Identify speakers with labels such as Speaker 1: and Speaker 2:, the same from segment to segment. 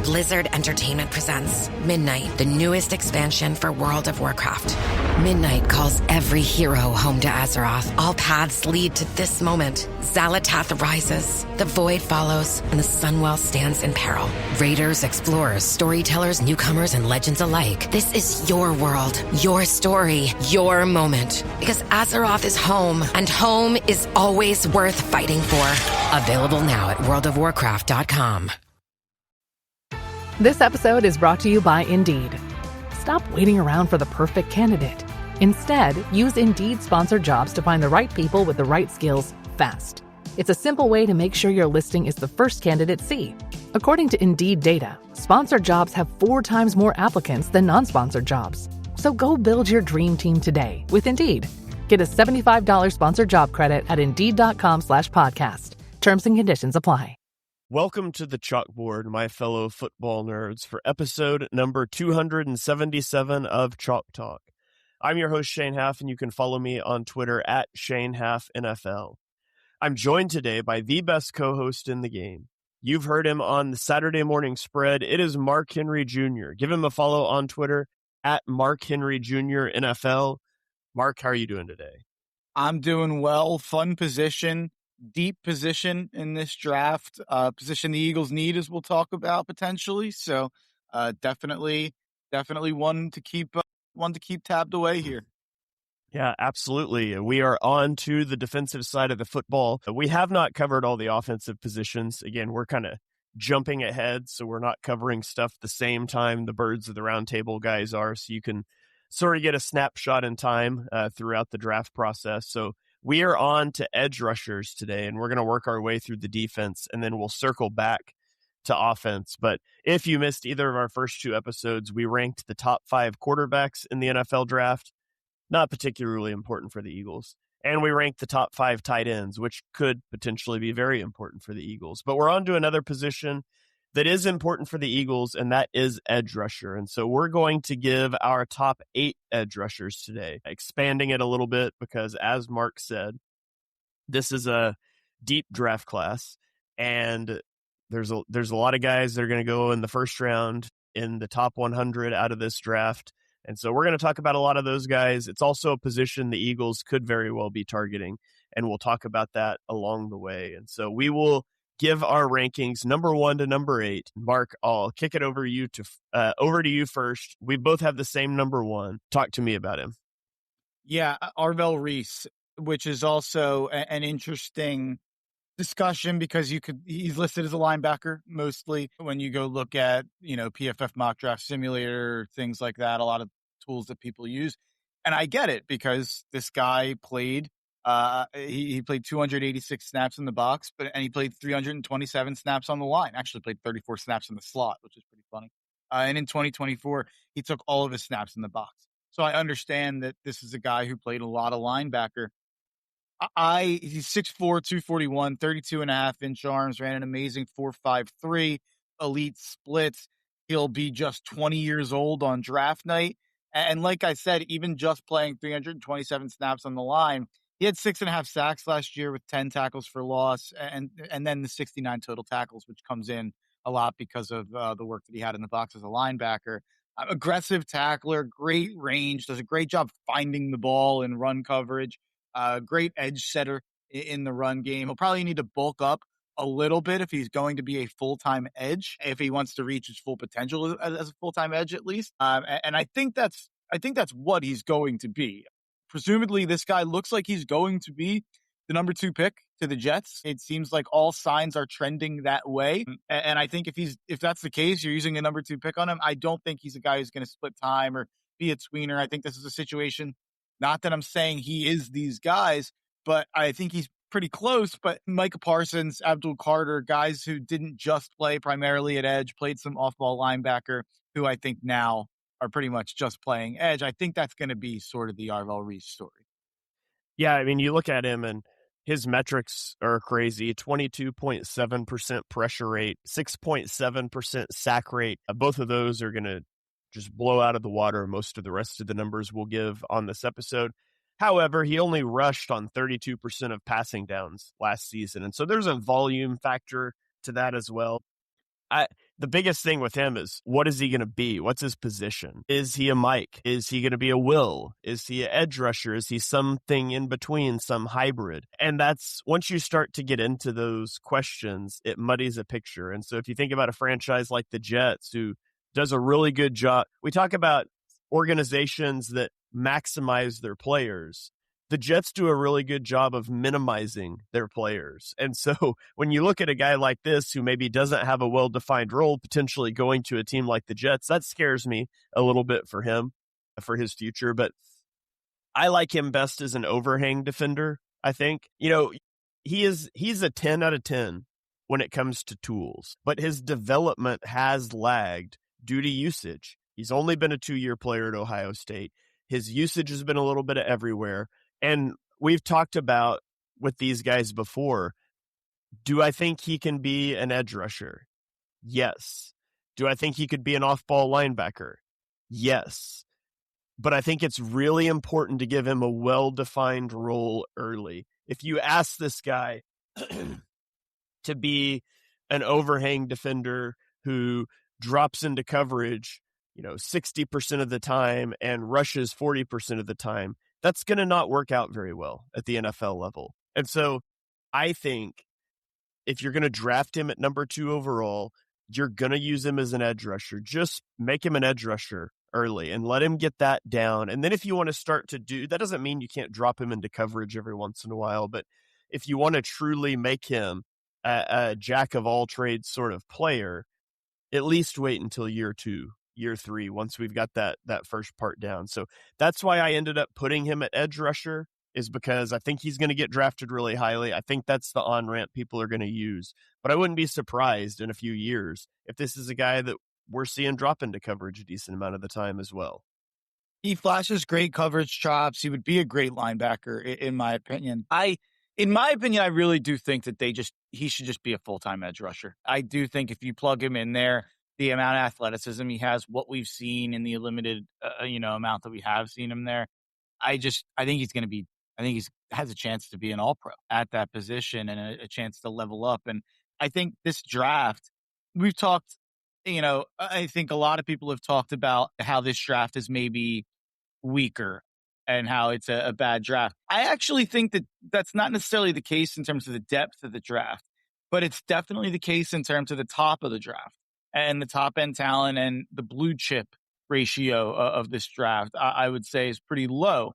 Speaker 1: Blizzard Entertainment presents Midnight, the newest expansion for World of Warcraft. Midnight calls every hero home to Azeroth. All paths lead to this moment. Xalatath rises, the Void follows, and the Sunwell stands in peril. Raiders, explorers, storytellers, newcomers, and legends alike. This is your world, your story, your moment. Because Azeroth is home, and home is always worth fighting for. Available now at worldofwarcraft.com.
Speaker 2: This episode is brought to you by Indeed. Stop waiting around for the perfect candidate. Instead, use Indeed sponsored jobs to find the right people with the right skills fast. It's a simple way to make sure your listing is the first candidates see. According to Indeed data, sponsored jobs have 4 times more applicants than non-sponsored jobs. So go build your dream team today with Indeed. Get a $75 sponsored job credit at Indeed.com/podcast. Terms and conditions apply.
Speaker 3: Welcome to the chalkboard, my fellow football nerds, for episode number 277 of Chalk Talk. I'm your host, Shane Haff, and you can follow me on Twitter at ShaneHaffNFL. I'm joined today by the best co-host in the game. You've heard him on the Saturday Morning Spread. It is Mark Henry Jr. Give him a follow on Twitter at Mark Henry Jr. NFL. Mark, how are you doing today?
Speaker 4: I'm doing well. Fun position. Deep position in this draft, position the Eagles need, as we'll talk about potentially. So, definitely one to keep tabbed away here.
Speaker 3: Yeah, absolutely. We are on to the defensive side of the football. We have not covered all the offensive positions. Again, we're kind of jumping ahead, so we're not covering stuff the same time the Birds of the Round Table guys are. So you can sort of get a snapshot in time throughout the draft process. So we are on to edge rushers today, and we're going to work our way through the defense, and then we'll circle back to offense. But if you missed either of our first 2 episodes, we ranked the top 5 quarterbacks in the NFL draft, not particularly important for the Eagles. And we ranked the top 5 tight ends, which could potentially be very important for the Eagles. But we're on to another position that is important for the Eagles, and that is edge rusher. And so we're going to give our top 8 edge rushers today, expanding it a little bit because, as Mark said, this is a deep draft class, and there's a lot of guys that are going to go in the first round in the top 100 out of this draft. And so we're going to talk about a lot of those guys. It's also a position the Eagles could very well be targeting, and we'll talk about that along the way. And so we will give our rankings number 1 to number 8. Mark, I'll kick it over to you first. We both have the same number 1. Talk to me about him.
Speaker 4: Yeah, Arvell Reese, which is also an interesting discussion because he's listed as a linebacker mostly when you go look at, PFF Mock Draft Simulator, things like that, a lot of tools that people use. And I get it because this guy played he played 286 snaps in the box, and he played 327 snaps on the line. Actually played 34 snaps in the slot, which is pretty funny. And in 2024, he took all of his snaps in the box. So I understand that this is a guy who played a lot of linebacker. He's 6'4", 241, 32.5-inch arms, ran an amazing 4.53, elite splits. He'll be just 20 years old on draft night. And like I said, even just playing 327 snaps on the line, he had 6.5 sacks last year with 10 tackles for loss, and then the 69 total tackles, which comes in a lot because of the work that he had in the box as a linebacker. Aggressive tackler, great range, does a great job finding the ball in run coverage, great edge setter in the run game. He'll probably need to bulk up a little bit if he's going to be a full-time edge, if he wants to reach his full potential as a full-time edge at least. And I think that's what he's going to be. Presumably, this guy looks like he's going to be the number 2 pick to the Jets. It seems like all signs are trending that way. And I think if that's the case, you're using a number 2 pick on him. I don't think he's a guy who's going to split time or be a tweener. I think this is a situation, not that I'm saying he is these guys, but I think he's pretty close. But Micah Parsons, Abdul Carter, guys who didn't just play primarily at edge, played some off-ball linebacker, who I think now are pretty much just playing edge. I think that's going to be sort of the Arvell Reese story.
Speaker 3: Yeah, I mean, you look at him and his metrics are crazy. 22.7% pressure rate, 6.7% sack rate. Both of those are going to just blow out of the water most of the rest of the numbers we'll give on this episode. However, he only rushed on 32% of passing downs last season. And so there's a volume factor to that as well. the biggest thing with him is, what is he going to be? What's his position? Is he a Mike? Is he going to be a Will? Is he an edge rusher? Is he something in between, some hybrid? And that's, once you start to get into those questions, it muddies a picture. And so if you think about a franchise like the Jets, who does a really good job, we talk about organizations that maximize their players. The Jets do a really good job of minimizing their players. And so when you look at a guy like this who maybe doesn't have a well-defined role, potentially going to a team like the Jets, that scares me a little bit for him, for his future. But I like him best as an overhang defender, I think. He's a 10 out of 10 when it comes to tools, but his development has lagged due to usage. He's only been a 2-year player at Ohio State. His usage has been a little bit of everywhere. And we've talked about with these guys before, do I think he can be an edge rusher? Yes. Do I think he could be an off-ball linebacker? Yes. But I think it's really important to give him a well-defined role early. If you ask this guy to be an overhang defender who drops into coverage 60% of the time and rushes 40% of the time, that's going to not work out very well at the NFL level. And so I think if you're going to draft him at number 2 overall, you're going to use him as an edge rusher. Just make him an edge rusher early and let him get that down. And then if you want to start to do, that doesn't mean you can't drop him into coverage every once in a while, but if you want to truly make him a jack of all trades sort of player, at least wait until year 2. Year 3, once we've got that first part down. So that's why I ended up putting him at edge rusher, is because I think he's going to get drafted really highly. I think that's the on-ramp people are going to use. But I wouldn't be surprised in a few years if this is a guy that we're seeing drop into coverage a decent amount of the time as well.
Speaker 4: He flashes great coverage chops. He would be a great linebacker, in my opinion. I really do think that he should just be a full-time edge rusher. I do think if you plug him in there, the amount of athleticism he has, what we've seen in the limited, amount that we have seen him there, I think he has a chance to be an all-pro at that position and a chance to level up. And I think this draft, we've talked, I think a lot of people have talked about how this draft is maybe weaker and how it's a bad draft. I actually think that that's not necessarily the case in terms of the depth of the draft, but it's definitely the case in terms of the top of the draft. And the top end talent and the blue chip ratio of this draft, I would say, is pretty low.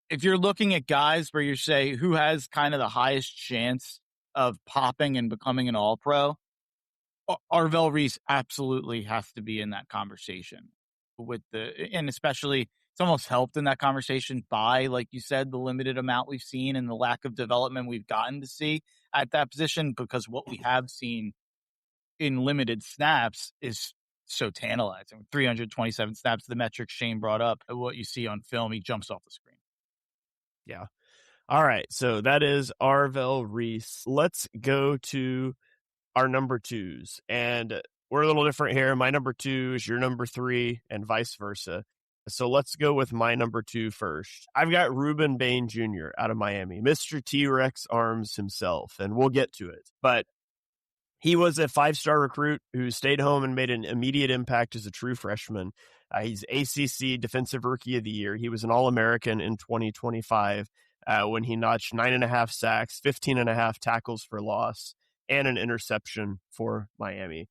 Speaker 4: If you're looking at guys where you say who has kind of the highest chance of popping and becoming an all-pro, Arvell Reese absolutely has to be in that conversation. And especially, it's almost helped in that conversation by, like you said, the limited amount we've seen and the lack of development we've gotten to see at that position, because what we have seen in limited snaps is so tantalizing. 327 snaps, the metric Shane brought up, what you see on film, he jumps off the screen.
Speaker 3: Yeah. All right. So that is Arvell Reese. Let's go to our number 2s. And we're a little different here. My number 2 is your number 3 and vice versa. So let's go with my number 2 first. I've got Ruben Bain Jr. out of Miami, Mr. T-Rex arms himself, and we'll get to it. But he was a 5-star recruit who stayed home and made an immediate impact as a true freshman. He's ACC Defensive Rookie of the Year. He was an All-American in 2025 when he notched 9.5 sacks, 15.5 tackles for loss, and an interception for Miami.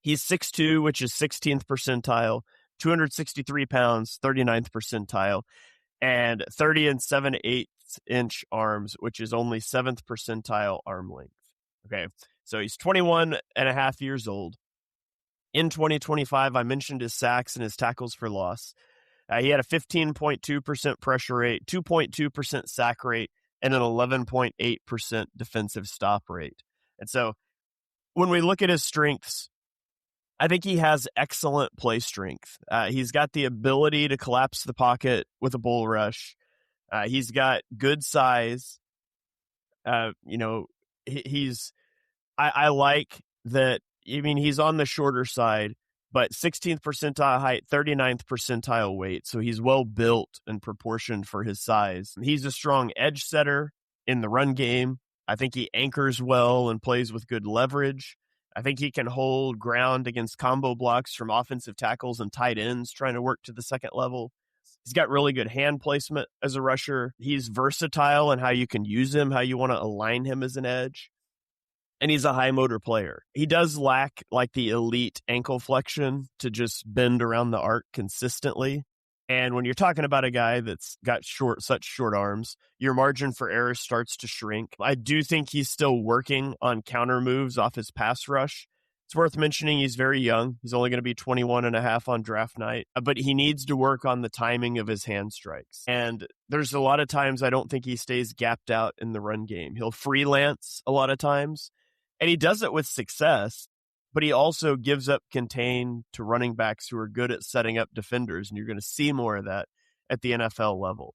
Speaker 3: He's 6'2", which is 16th percentile, 263 pounds, 39th percentile, and 30 and 7/8 inch arms, which is only 7th percentile arm length. Okay. So he's 21 and a half years old. In 2025, I mentioned his sacks and his tackles for loss. He had a 15.2% pressure rate, 2.2% sack rate, and an 11.8% defensive stop rate. And so when we look at his strengths, I think he has excellent play strength. He's got the ability to collapse the pocket with a bull rush. He's got good size. I like that. I mean, he's on the shorter side, but 16th percentile height, 39th percentile weight. So he's well built and proportioned for his size. He's a strong edge setter in the run game. I think he anchors well and plays with good leverage. I think he can hold ground against combo blocks from offensive tackles and tight ends trying to work to the second level. He's got really good hand placement as a rusher. He's versatile in how you can use him, how you want to align him as an edge. And he's a high motor player. He does lack like the elite ankle flexion to just bend around the arc consistently. And when you're talking about a guy that's got such short arms, your margin for error starts to shrink. I do think he's still working on counter moves off his pass rush. It's worth mentioning he's very young. He's only going to be 21 and a half on draft night, but he needs to work on the timing of his hand strikes. And there's a lot of times I don't think he stays gapped out in the run game. He'll freelance a lot of times, and he does it with success, but he also gives up contain to running backs who are good at setting up defenders, and you're going to see more of that at the NFL level.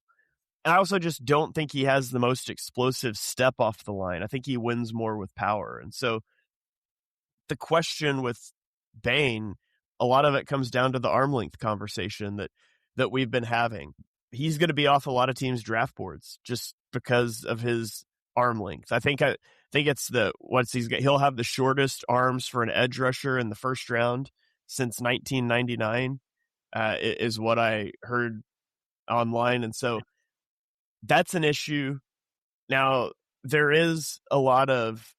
Speaker 3: And I also just don't think he has the most explosive step off the line. I think he wins more with power. And so the question with Bain, a lot of it comes down to the arm length conversation that we've been having. He's going to be off a lot of teams' draft boards just because of his arm length. I think it's he'll have the shortest arms for an edge rusher in the first round since 1999, is what I heard online. And so that's an issue. Now, there is a lot of,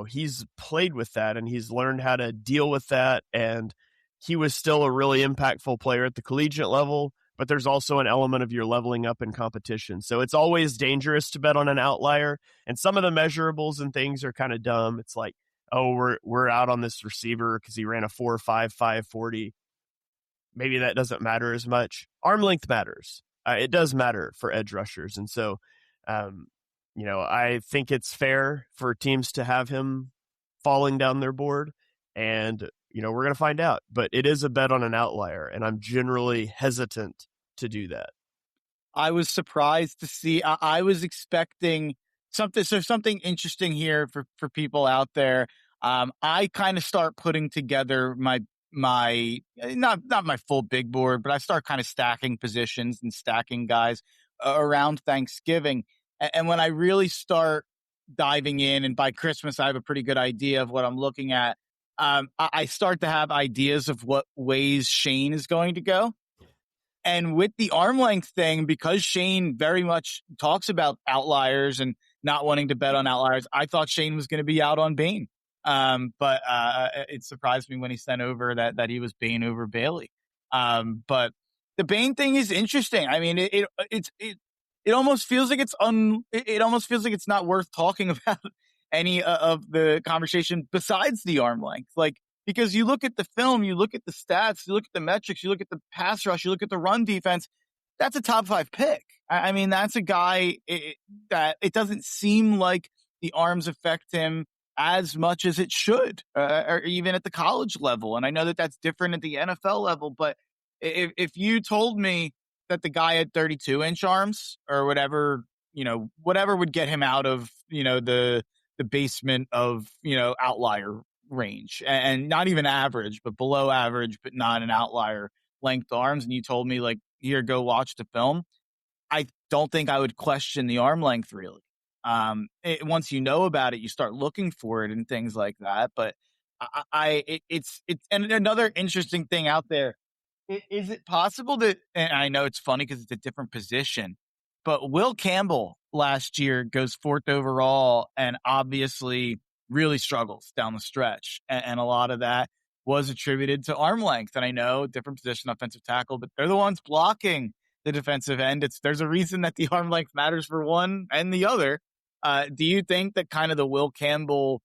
Speaker 3: he's played with that and he's learned how to deal with that. And he was still a really impactful player at the collegiate level, but there's also an element of your leveling up in competition. So it's always dangerous to bet on an outlier. And some of the measurables and things are kind of dumb. It's like, oh, we're out on this receiver because he ran a 4.55 40. Maybe that doesn't matter as much. Arm length matters. It does matter for edge rushers. And so, I think it's fair for teams to have him falling down their board. And, we're going to find out. But it is a bet on an outlier, and I'm generally hesitant to do that.
Speaker 4: I was surprised to see. I was expecting something interesting here for people out there. I kind of start putting together my not my full big board, but I start kind of stacking positions and stacking guys around Thanksgiving. And when I really start diving in, and by Christmas, I have a pretty good idea of what I'm looking at. I start to have ideas of what ways Shane is going to go. And with the arm length thing, because Shane very much talks about outliers and not wanting to bet on outliers, I thought Shane was going to be out on Bain. But it surprised me when he sent over that he was Bain over Bailey. But the Bain thing is interesting. I mean, it almost feels like it's not worth talking about any of the conversation besides the arm length. Like, because you look at the film, you look at the stats, you look at the metrics, you look at the pass rush, you look at the run defense. That's a top 5 pick. I mean, that's a guy that it doesn't seem like the arms affect him as much as it should, or even at the college level. And I know that that's different at the NFL level, but if you told me that the guy had 32-inch arms or whatever would get him out of, the basement of, outlier range, and not even average, but below average, but not an outlier length arms. And you told me, like, here, go watch the film. I don't think I would question the arm length really. Once you know about it, you start looking for it and things like that. But it's and another interesting thing out there. Is it possible that, and I know it's funny because it's a different position, but Will Campbell last year goes 4th overall and obviously really struggles down the stretch. And a lot of that was attributed to arm length. And I know different position, offensive tackle, but they're the ones blocking the defensive end. There's a reason that the arm length matters for one and the other. Do you think that kind of the Will Campbell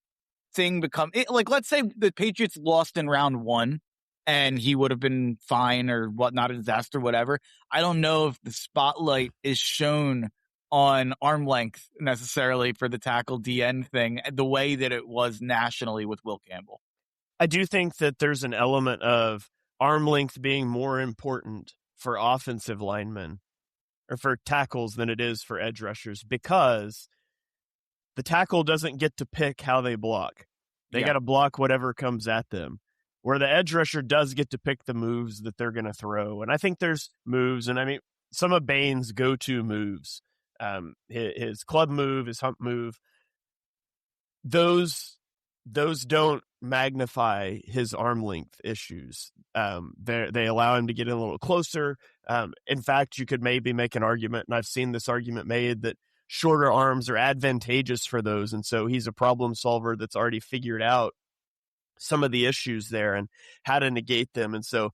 Speaker 4: thing like, let's say the Patriots lost in round 1 and he would have been fine or whatnot, a disaster, whatever. I don't know if the spotlight is shown on arm length necessarily for the tackle DN thing the way that it was nationally with Will Campbell.
Speaker 3: I do think that there's an element of arm length being more important for offensive linemen or for tackles than it is for edge rushers, because the tackle doesn't get to pick how they block. They got to block whatever comes at them, where the edge rusher does get to pick the moves that they're going to throw. And I think there's moves, and I mean, some of Bain's go-to moves, his club move, his hump move, those those don't magnify his arm length issues. They allow him to get in a little closer. In fact, you could maybe make an argument, and I've seen this argument made, that shorter arms are advantageous for those. And so he's a problem solver that's already figured out some of the issues there and how to negate them. And so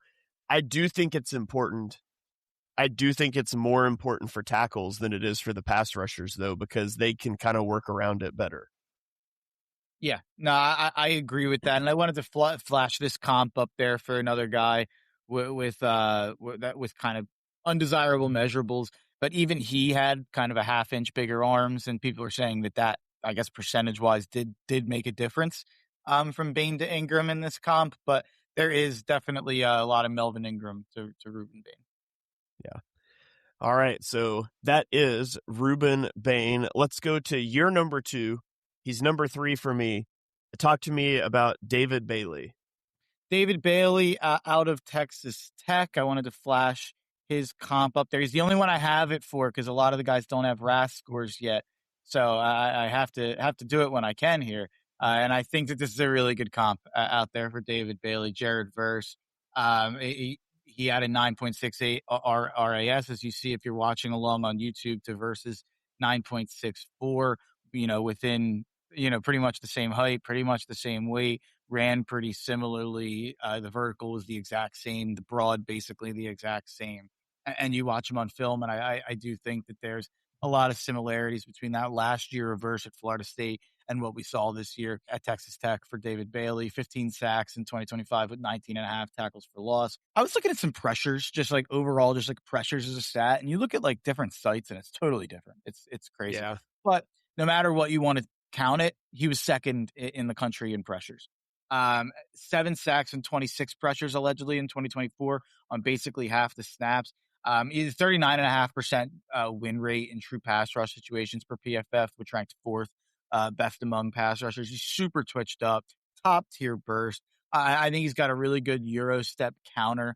Speaker 3: I do think it's important. I do think it's more important for tackles than it is for the pass rushers, though, because they can kind of work around it better.
Speaker 4: Yeah, no, I agree with that, and I wanted to flash this comp up there for another guy with kind of undesirable measurables, but even he had kind of a half-inch bigger arms, and people are saying that I guess percentage-wise did make a difference from Bain to Ingram in this comp, but there is definitely a lot of Melvin Ingram to Reuben Bain.
Speaker 3: Yeah. All right, so that is Reuben Bain. Let's go to your number 2. He's number 3 for me. Talk to me about David Bailey.
Speaker 4: David Bailey out of Texas Tech. I wanted to flash his comp up there. He's the only one I have it for because a lot of the guys don't have RAS scores yet. So I have to do it when I can here. And I think that this is a really good comp out there for David Bailey. Jared Verse. He had a 9.68 RAS, as you see if you're watching along on YouTube, to Versus 9.64, within, pretty much the same height, pretty much the same weight, ran pretty similarly. The vertical was the exact same, the broad basically the exact same. And you watch him on film, and I do think that there's a lot of similarities between that last year reverse at Florida State and what we saw this year at Texas Tech for David Bailey. 15 sacks in 2025 with 19.5 tackles for loss. I was looking at some pressures, just like overall, just like pressures as a stat, and you look at like different sites and it's totally different. It's crazy.
Speaker 3: Yeah.
Speaker 4: But no matter what you want to count it, he was second in the country in pressures. 7 sacks and 26 pressures allegedly in 2024 on basically half the snaps. He's 39.5% win rate in true pass rush situations per PFF, which ranked 4th best among pass rushers. He's super twitched up, top tier burst. I think he's got a really good Euro step counter,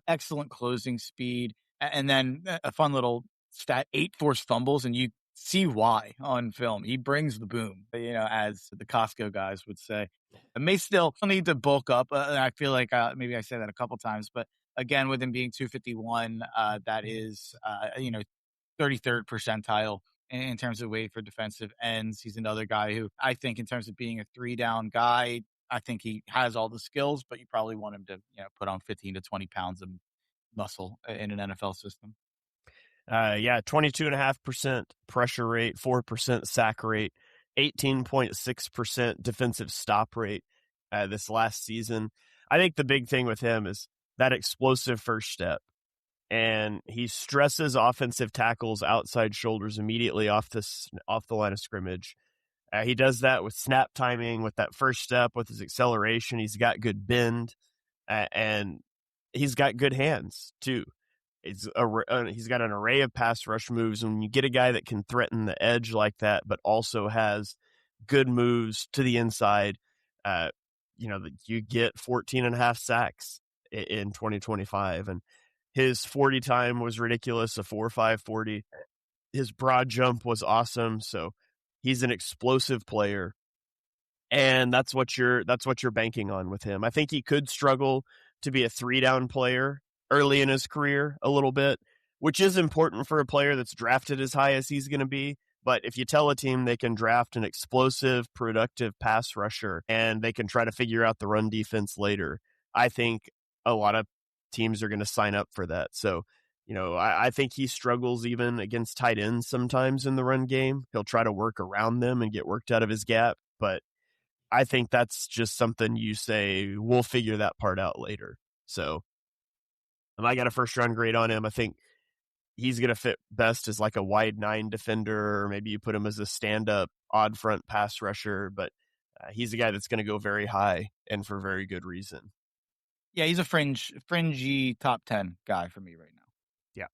Speaker 4: excellent closing speed, and then a fun little stat: 8 forced fumbles, and you see why on film. He brings the boom, as the Costco guys would say. It may still need to bulk up. I feel like maybe I said that a couple times, but again, with him being 251, that is, 33rd percentile in terms of weight for defensive ends. He's another guy who I think in terms of being a 3-down guy, I think he has all the skills, but you probably want him to, put on 15 to 20 pounds of muscle in an NFL system.
Speaker 3: 22.5% pressure rate, 4% sack rate, 18.6% defensive stop rate this last season. I think the big thing with him is that explosive first step. And he stresses offensive tackles outside shoulders immediately off the line of scrimmage. He does that with snap timing, with that first step, with his acceleration. He's got good bend, and he's got good hands too. He's got an array of pass rush moves. And when you get a guy that can threaten the edge like that, but also has good moves to the inside, you get 14.5 sacks in 2025. And his 40 time was ridiculous, a 4.5 40. His broad jump was awesome. So he's an explosive player, and that's what you're banking on with him. I think he could struggle to be a 3-down player early in his career a little bit, which is important for a player that's drafted as high as he's going to be. But if you tell a team they can draft an explosive, productive pass rusher and they can try to figure out the run defense later, I think a lot of teams are going to sign up for that. So, I think he struggles even against tight ends sometimes in the run game. He'll try to work around them and get worked out of his gap. But I think that's just something you say, we'll figure that part out later. So I got a first round grade on him. I think he's going to fit best as like a wide 9 defender, or maybe you put him as a stand-up odd front pass rusher, but he's a guy that's going to go very high and for very good reason.
Speaker 4: Yeah, he's a fringy top 10 guy for me right now.
Speaker 3: Yeah.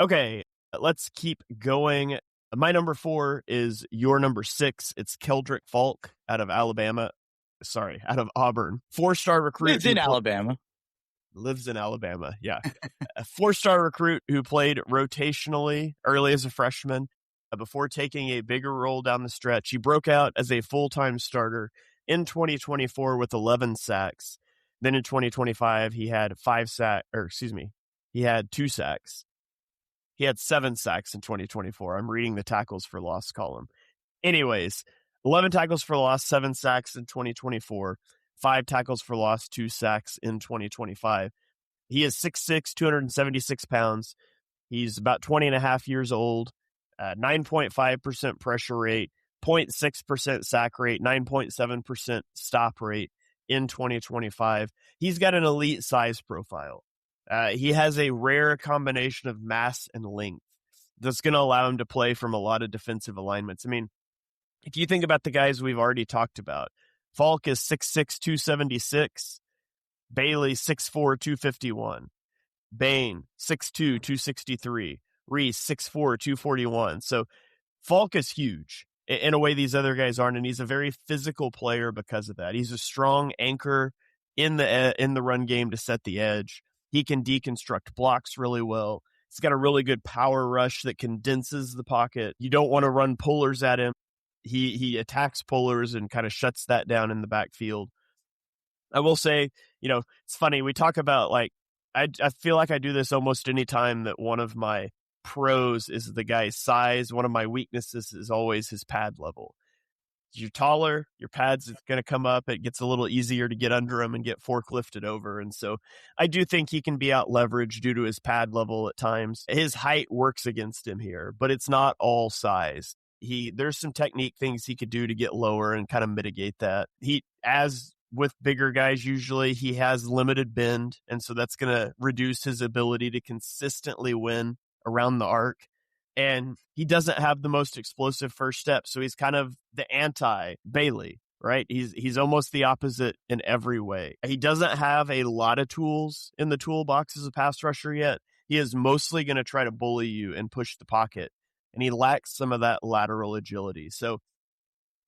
Speaker 3: Okay, let's keep going. My number 4 is your number 6. It's Keldrick Falk out of Auburn. 4-star recruit.
Speaker 4: Lives in Alabama.
Speaker 3: Lives in Alabama, yeah. A 4-star recruit who played rotationally early as a freshman before taking a bigger role down the stretch. He broke out as a full-time starter in 2024 with 11 sacks. Then in 2025, he had he had 2 sacks. He had 7 sacks in 2024. I'm reading the tackles for loss column. Anyways, 11 tackles for loss, 7 sacks in 2024, 5 tackles for loss, 2 sacks in 2025. He is 6'6", 276 pounds. He's about 20 and a half years old, 9.5% pressure rate, 0.6% sack rate, 9.7% stop rate in 2025. He's got an elite size profile. He has a rare combination of mass and length that's going to allow him to play from a lot of defensive alignments. I mean, if you think about the guys we've already talked about, Falk is 6'6", 276, Bailey 6'4", 251, Bain 6'2", 263, Reese 6'4", 241. So Falk is huge in a way these other guys aren't, and he's a very physical player because of that. He's a strong anchor in the run game to set the edge. He can deconstruct blocks really well. He's got a really good power rush that condenses the pocket. You don't want to run pullers at him. He attacks pullers and kind of shuts that down in the backfield. I will say, it's funny. We talk about I feel like I do this almost any time that one of my pros is the guy's size. One of my weaknesses is always his pad level. You're taller, your pad's going to come up. It gets a little easier to get under him and get forklifted over. And so I do think he can be out leveraged due to his pad level at times. His height works against him here, but it's not all size. There's some technique things he could do to get lower and kind of mitigate that. As with bigger guys, usually he has limited bend, and so that's going to reduce his ability to consistently win around the arc. And he doesn't have the most explosive first step, so he's kind of the anti-Bailey, right? He's almost the opposite in every way. He doesn't have a lot of tools in the toolbox as a pass rusher yet. He is mostly going to try to bully you and push the pocket, and he lacks some of that lateral agility. So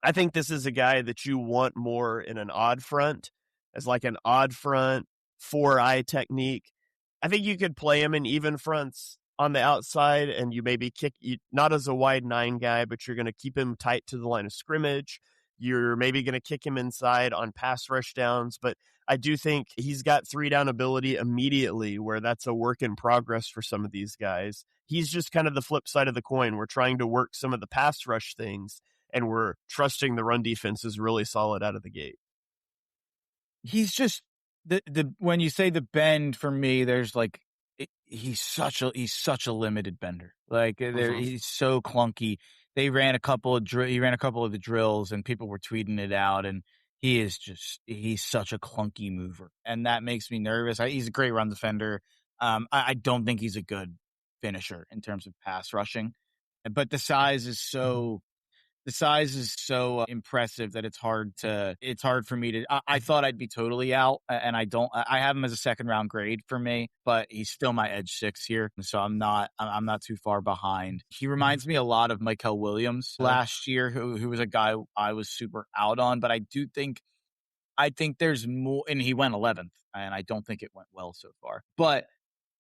Speaker 3: I think this is a guy that you want more in an odd front, as like an odd front, 4-eye technique. I think you could play him in even fronts on the outside, and you maybe not as a wide 9 guy, but you're going to keep him tight to the line of scrimmage. You're maybe going to kick him inside on pass rush downs, but I do think he's got 3-down ability immediately, where that's a work in progress for some of these guys. He's just kind of the flip side of the coin. We're trying to work some of the pass rush things, and we're trusting the run defense is really solid out of the gate.
Speaker 4: He's just when you say the bend, for me, there's he's such a limited bender. He's so clunky. He ran a couple of the drills, and people were tweeting it out, and he's such a clunky mover, and that makes me nervous. He's a great run defender. I don't think he's a good finisher in terms of pass rushing, but the size is so impressive that it's hard for me to. I thought I'd be totally out, and I don't. I have him as a 2nd round grade for me, but he's still my edge 6 here, so I'm not too far behind. He reminds me a lot of Mykel Williams last year, who was a guy I was super out on, but I think there's more, and he went 11th, and I don't think it went well so far, but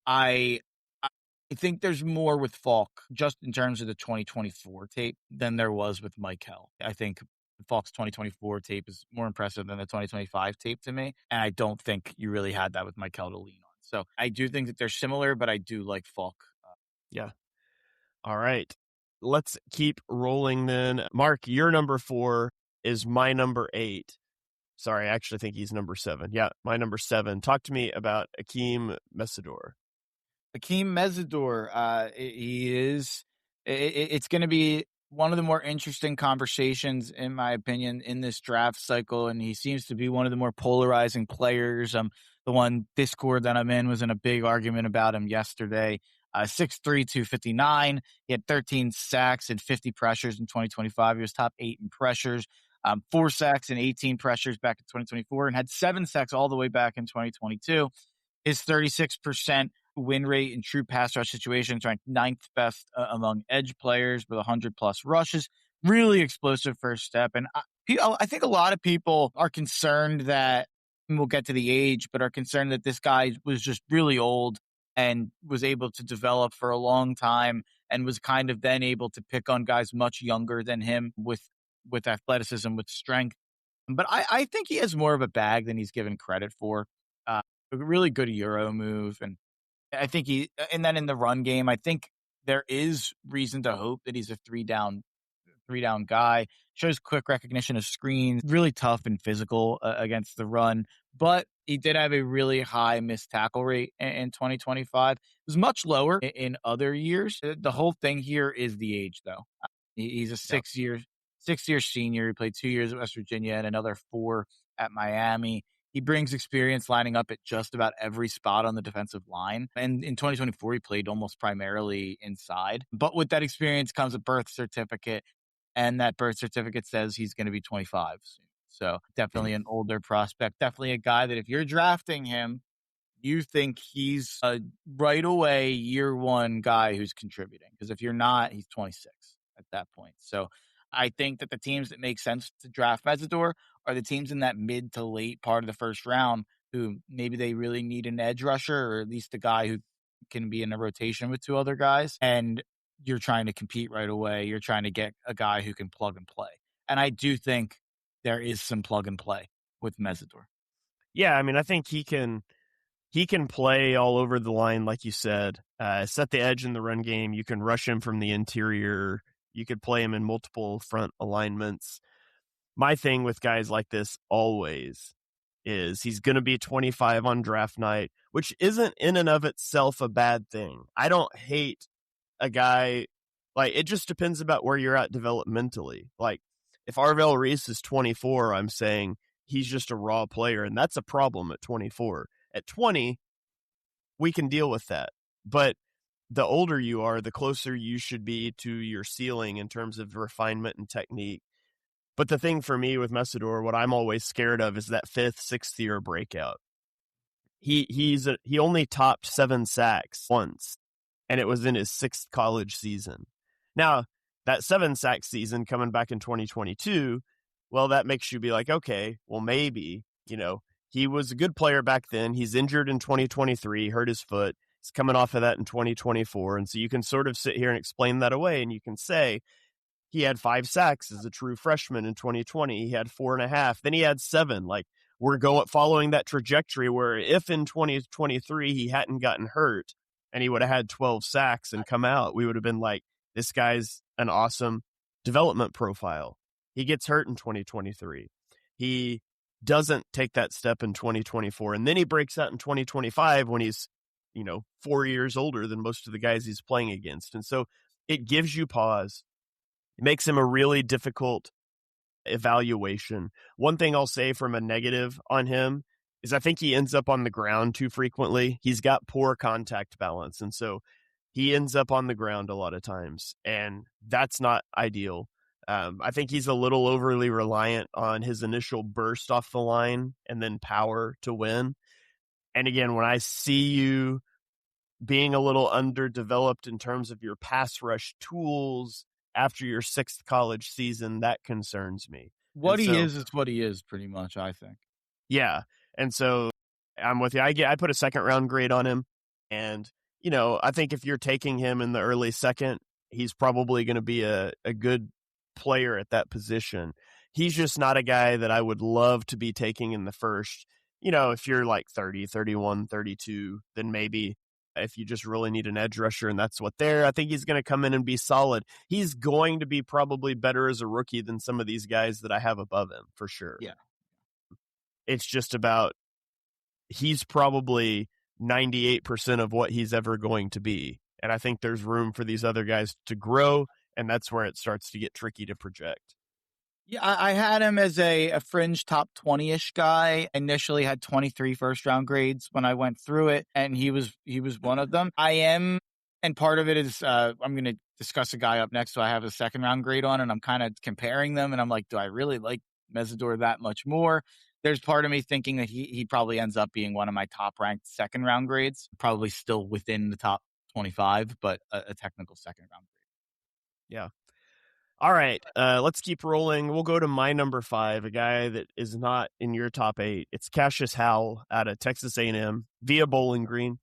Speaker 4: I think there's more with Falk just in terms of the 2024 tape than there was with Mykel. I think Falk's 2024 tape is more impressive than the 2025 tape to me, and I don't think you really had that with Mykel to lean on. So I do think that they're similar, but I do like Falk.
Speaker 3: Yeah. All right. Let's keep rolling then. Mark, your number 4 is my number 8. Sorry, I actually think he's number 7. Yeah, my number 7. Talk to me about Akeem Mesidor.
Speaker 4: Akeem Mesidor, it's going to be one of the more interesting conversations, in my opinion, in this draft cycle, and he seems to be one of the more polarizing players. The one Discord that I'm in was in a big argument about him yesterday. 6'3", 259. He had 13 sacks and 50 pressures in 2025. He was top 8 in pressures. 4 sacks and 18 pressures back in 2024, and had 7 sacks all the way back in 2022. His 36% win rate in true pass rush situations ranked 9th best among edge players with 100+ rushes. Really explosive first step. And I think a lot of people are concerned that, and we'll get to the age, but are concerned that this guy was just really old and was able to develop for a long time, and was kind of then able to pick on guys much younger than him with athleticism, with strength. But I think he has more of a bag than he's given credit for. A really good Euro move. And I think and then in the run game, I think there is reason to hope that he's a three down guy. Shows quick recognition of screens, really tough and physical against the run. But he did have a really high missed tackle rate in 2025. It was much lower in other years. The whole thing here is the age, though. He's a
Speaker 3: Yep.
Speaker 4: 6-year senior. He played 2 years at West Virginia and another 4 at Miami. He brings experience lining up at just about every spot on the defensive line. And in 2024, he played almost primarily inside. But with that experience comes a birth certificate, and that birth certificate says he's going to be 25 soon. So definitely an older prospect, definitely a guy that if you're drafting him, you think he's a right away year one guy who's contributing. Because if you're not, he's 26 at that point. So I think that the teams that make sense to draft Mesidor are the teams in that mid to late part of the first round who maybe they really need an edge rusher or at least a guy who can be in a rotation with 2 other guys. And you're trying to compete right away. You're trying to get a guy who can plug and play. And I do think there is some plug and play with Mesidor.
Speaker 3: Yeah, I mean, I think he can play all over the line, like you said. Set the edge in the run game. You can rush him from the interior. You could play him in multiple front alignments. My thing with guys like this always is he's going to be 25 on draft night, which isn't in and of itself a bad thing. I don't hate a guy. Like, it just depends about where you're at developmentally. Like, if Arvell Reese is 24, I'm saying he's just a raw player, and that's a problem at 24. At 20, we can deal with that. But the older you are, the closer you should be to your ceiling in terms of refinement and technique. But the thing for me with Mesidor, what I'm always scared of is that 5th, 6th year breakout. He only topped 7 sacks once, and it was in his 6th college season. Now, that 7 sack season coming back in 2022, well, that makes you be like, okay, well, maybe, he was a good player back then. He's injured in 2023, hurt his foot. He's coming off of that in 2024. And so you can sort of sit here and explain that away, and you can say, he had 5 sacks as a true freshman in 2020. He had 4.5. Then he had 7. Like, we're following that trajectory where if in 2023 he hadn't gotten hurt and he would have had 12 sacks and come out, we would have been like, this guy's an awesome development profile. He gets hurt in 2023. He doesn't take that step in 2024. And then he breaks out in 2025 when he's, 4 years older than most of the guys he's playing against. And so it gives you pause. It makes him a really difficult evaluation. One thing I'll say from a negative on him is I think he ends up on the ground too frequently. He's got poor contact balance, and so he ends up on the ground a lot of times, and that's not ideal. I think he's a little overly reliant on his initial burst off the line and then power to win. And again, when I see you being a little underdeveloped in terms of your pass rush tools after your 6th college season, that concerns me.
Speaker 4: What he is what he is, pretty much, I think.
Speaker 3: Yeah. And so I'm with you. I put a 2nd round grade on him. And, I think if you're taking him in the early 2nd, he's probably going to be a good player at that position. He's just not a guy that I would love to be taking in the 1st. If you're like 30, 31, 32, then maybe if you just really need an edge rusher and that's what I think he's going to come in and be solid. He's going to be probably better as a rookie than some of these guys that I have above him, for sure.
Speaker 4: Yeah.
Speaker 3: It's just about, he's probably 98% of what he's ever going to be. And I think there's room for these other guys to grow, and that's where it starts to get tricky to project.
Speaker 4: Yeah, I had him as a fringe top 20-ish guy. Initially had 23 first-round grades when I went through it, and he was one of them. And part of it is I'm going to discuss a guy up next, so I have a 2nd-round grade on, and I'm kind of comparing them, and I'm like, do I really like Mesidor that much more? There's part of me thinking that he probably ends up being one of my top-ranked 2nd-round grades, probably still within the top 25, but a technical 2nd-round grade.
Speaker 3: Yeah. All right, let's keep rolling. We'll go to my number 5, a guy that is not in your top 8. It's Cassius Howell out of Texas A&M via Bowling Green.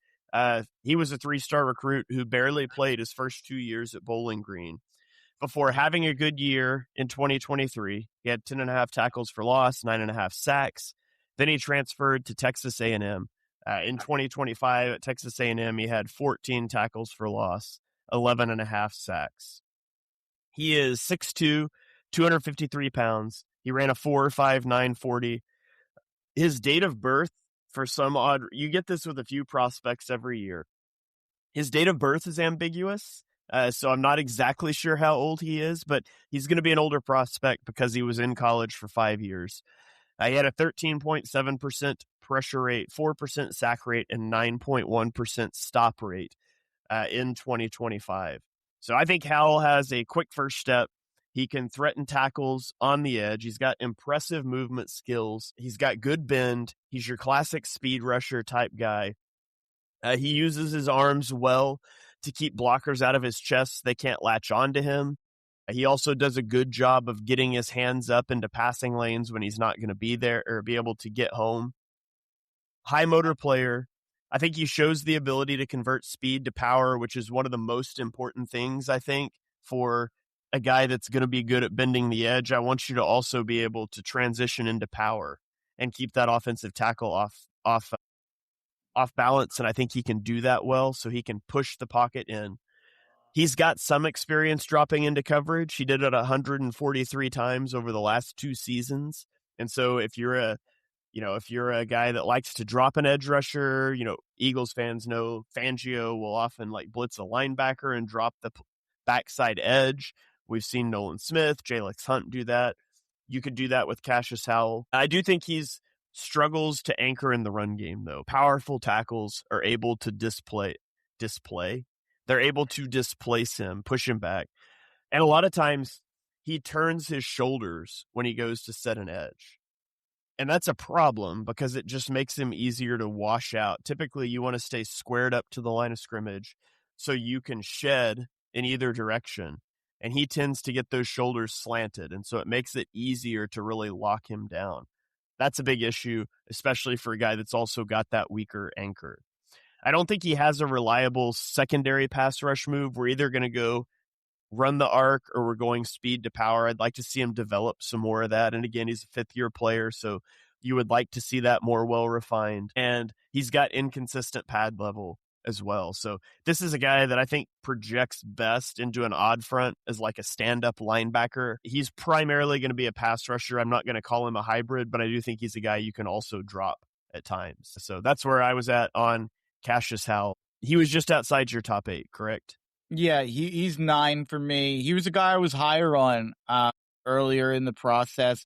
Speaker 3: He was a 3-star recruit who barely played his first 2 years at Bowling Green. before having a good year in 2023. He had 10.5 tackles for loss, 9.5 sacks. Then he transferred to Texas A&M. In 2025 at Texas A&M, he had 14 tackles for loss, 11.5 sacks. He is 6'2", 253 pounds. He ran a 4.59 40. His date of birth, for some odd, you get this with a few prospects every year. His date of birth is ambiguous, so I'm not exactly sure how old he is, but he's going to be an older prospect because he was in college for 5 years. He had a 13.7% pressure rate, 4% sack rate, and 9.1% stop rate in 2025. So I think Howell has a quick first step. He can threaten tackles on the edge. He's got impressive movement skills. He's got good bend. He's your classic speed rusher type guy. He uses his arms well to keep blockers out of his chest so they can't latch onto him. He also does a good job of getting his hands up into passing lanes when he's not going to be there or be able to get home. High motor player. I think he shows the ability to convert speed to power, which is one of the most important things, I think, for a guy that's going to be good at bending the edge. I want you to also be able to transition into power and keep that offensive tackle off balance, and I think he can do that well, so he can push the pocket in. He's got some experience dropping into coverage. He did it 143 times over the last 2 seasons. And so if you're a guy that likes to drop an edge rusher, Eagles fans know Fangio will often blitz a linebacker and drop the backside edge. We've seen Nolan Smith, Jalex Hunt do that. You could do that with Cassius Howell. I do think he's struggles to anchor in the run game, though. Powerful tackles are able to display. They're able to displace him, push him back. And a lot of times he turns his shoulders when he goes to set an edge. And that's a problem because it just makes him easier to wash out. Typically, you want to stay squared up to the line of scrimmage so you can shed in either direction. And he tends to get those shoulders slanted. And so it makes it easier to really lock him down. That's a big issue, especially for a guy that's also got that weaker anchor. I don't think he has a reliable secondary pass rush move. We're either going to go run the arc or we're going speed to power. I'd like to see him develop some more of that. And again, he's a 5th-year player, so you would like to see that more well-refined. And he's got inconsistent pad level as well. So this is a guy that I think projects best into an odd front as like a stand-up linebacker. He's primarily going to be a pass rusher. I'm not going to call him a hybrid, but I do think he's a guy you can also drop at times. So that's where I was at on Cassius Howell. He was just outside your top 8, correct?
Speaker 4: Yeah, he's 9 for me. He was a guy I was higher on earlier in the process.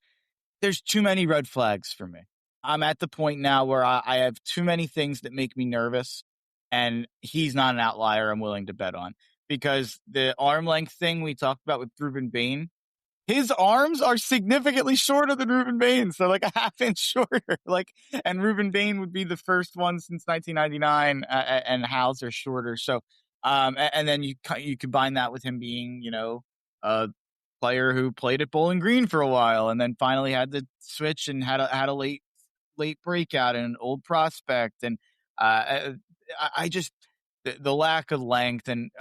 Speaker 4: There's too many red flags for me. I'm at the point now where I have too many things that make me nervous, and he's not an outlier I'm willing to bet on. Because the arm length thing we talked about with Ruben Bain, his arms are significantly shorter than Ruben Bain, so like a half inch shorter. And Ruben Bain would be the first one since 1999, and Howell's are shorter. So, and then you combine that with him being, a player who played at Bowling Green for a while, and then finally had to switch and had a late breakout and an old prospect, and I just the lack of length and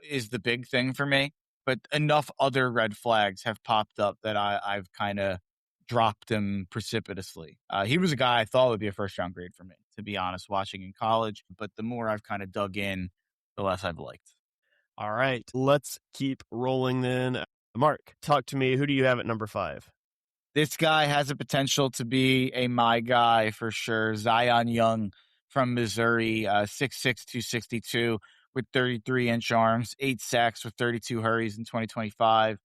Speaker 4: is the big thing for me. But enough other red flags have popped up that I've kind of dropped him precipitously. He was a guy I thought would be a first-round grade for me, to be honest, watching in college. But the more I've kind of dug in, the less I've liked.
Speaker 3: All right, let's keep rolling then. Mark, talk to me. Who do you have at number 5?
Speaker 4: This guy has a potential to be a my guy for sure. Zion Young from Missouri, 6'6", 262. With 33-inch arms, 8 sacks with 32 hurries in 2025.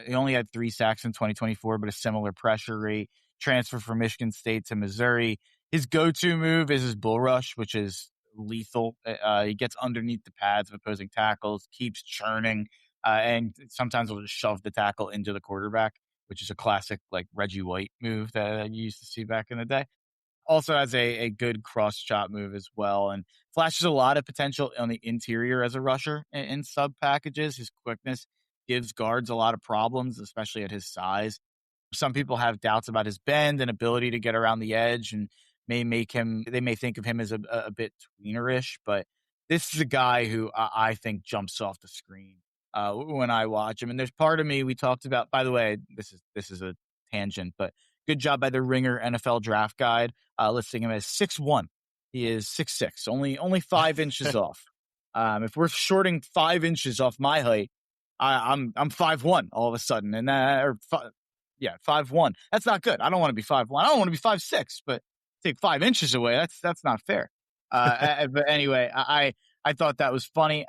Speaker 4: He only had 3 sacks in 2024, but a similar pressure rate. Transfer from Michigan State to Missouri. His go-to move is his bull rush, which is lethal. He gets underneath the pads of opposing tackles, keeps churning, and sometimes will just shove the tackle into the quarterback, which is a classic Reggie White move that you used to see back in the day. Also has a good cross chop move as well, and flashes a lot of potential on the interior as a rusher in sub packages. His quickness gives guards a lot of problems, especially at his size. Some people have doubts about his bend and ability to get around the edge, and they may think of him as a bit tweenerish, but this is a guy who I think jumps off the screen when I watch him. And there's part of me, we talked about, by the way, this is a tangent, but good job by the Ringer NFL Draft Guide listing him as 6'1". He is 6'6", only 5 inches off. If we're shorting 5 inches off my height, I'm 5'1" all of a sudden, and 5'1". That's not good. I don't want to be 5'1". I don't want to be 5'6", but take 5 inches away. That's not fair. But anyway, I thought that was funny.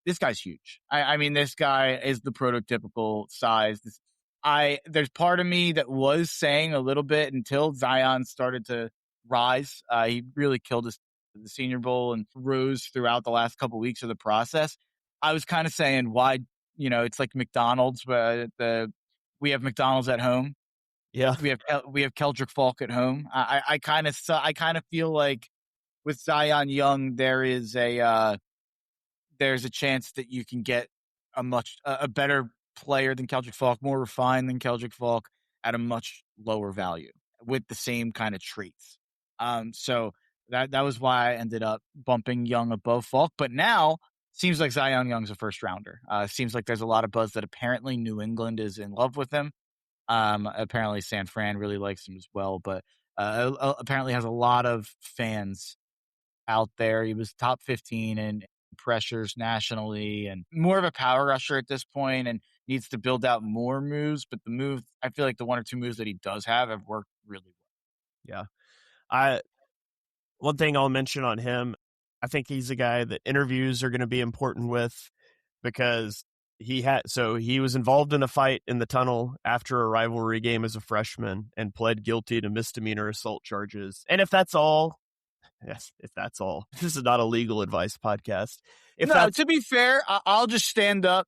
Speaker 4: This guy's huge. I mean, this guy is the prototypical size. There's part of me that was saying a little bit until Zion started to rise. He really killed the Senior Bowl and rose throughout the last couple weeks of the process. I was kind of saying, why, it's like McDonald's, but we have McDonald's at home.
Speaker 3: Yeah.
Speaker 4: We have Keldrick Falk at home. I kind of feel like with Zion Young, there's a chance that you can get a better player than Keldrick Falk, more refined than Keldrick Falk, at a much lower value with the same kind of traits. So that was why I ended up bumping Young above Falk. But now seems like Zion Young's a first rounder. Seems like there's a lot of buzz that apparently New England is in love with him. Apparently San Fran really likes him as well, but apparently has a lot of fans out there. He was top 15 in pressures nationally and more of a power rusher at this point, and needs to build out more moves. But I feel like the one or two moves that he does have worked really well.
Speaker 3: Yeah. One thing I'll mention on him, I think he's a guy that interviews are going to be important with, because he was involved in a fight in the tunnel after a rivalry game as a freshman and pled guilty to misdemeanor assault charges. And if that's all, this is not a legal advice podcast.
Speaker 4: To be fair, I'll just stand up.